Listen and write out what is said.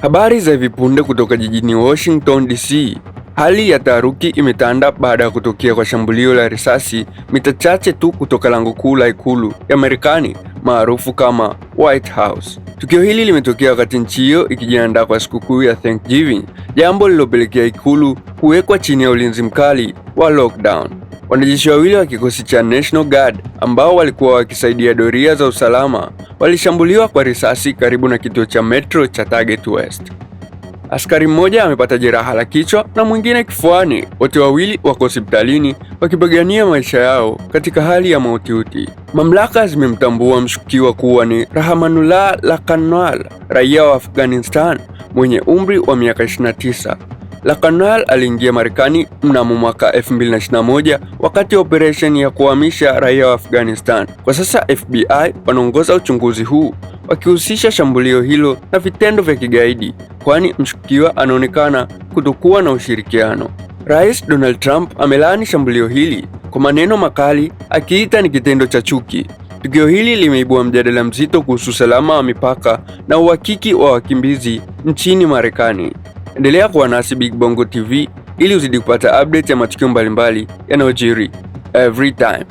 Habari za hivi punde kutoka jijini Washington DC. Hali ya taharuki imetanda baada ya kutokea kwa shambulio la risasi mita chache tu kutoka lango kuu la ikulu ya Marekani maarufu kama White House. Tukio hili limetokea wakati nchi hiyo ikijiandaa kwa sikukuu ya Thanksgiving, jambo lililopelekea ikulu kuwekwa chini ya ulinzi mkali wa lockdown. Wanajeshi wawili wa kikosi cha National Guard ambao walikuwa wakisaidia doria za usalama walishambuliwa kwa risasi karibu na kituo cha metro cha Target West. Askari mmoja amepata jeraha la kichwa na mwingine kifuani. Wote wawili wako hospitalini wakipigania maisha yao katika hali ya mahututi. Mamlaka zimemtambua mshukiwa kuwa ni Rahmanullah Lakanwal, raia wa Afghanistan mwenye umri wa miaka 29. Lakanwal aliingia Marekani mnamo mwaka 2021 wakati wa operesheni ya kuhamisha raia wa Afghanistan. Kwa sasa FBI wanaongoza uchunguzi huu wakihusisha shambulio hilo na vitendo vya kigaidi, kwani mshukiwa anaonekana kutokuwa na ushirikiano. Rais Donald Trump amelaani shambulio hili kwa maneno makali, akiita ni kitendo cha chuki. Tukio hili limeibua mjadala mzito kuhusu usalama wa mipaka na uhakiki wa wakimbizi nchini Marekani. Endelea kuwa nasi Big Bongo TV ili uzidi kupata update ya matukio mbalimbali yanayojiri every time.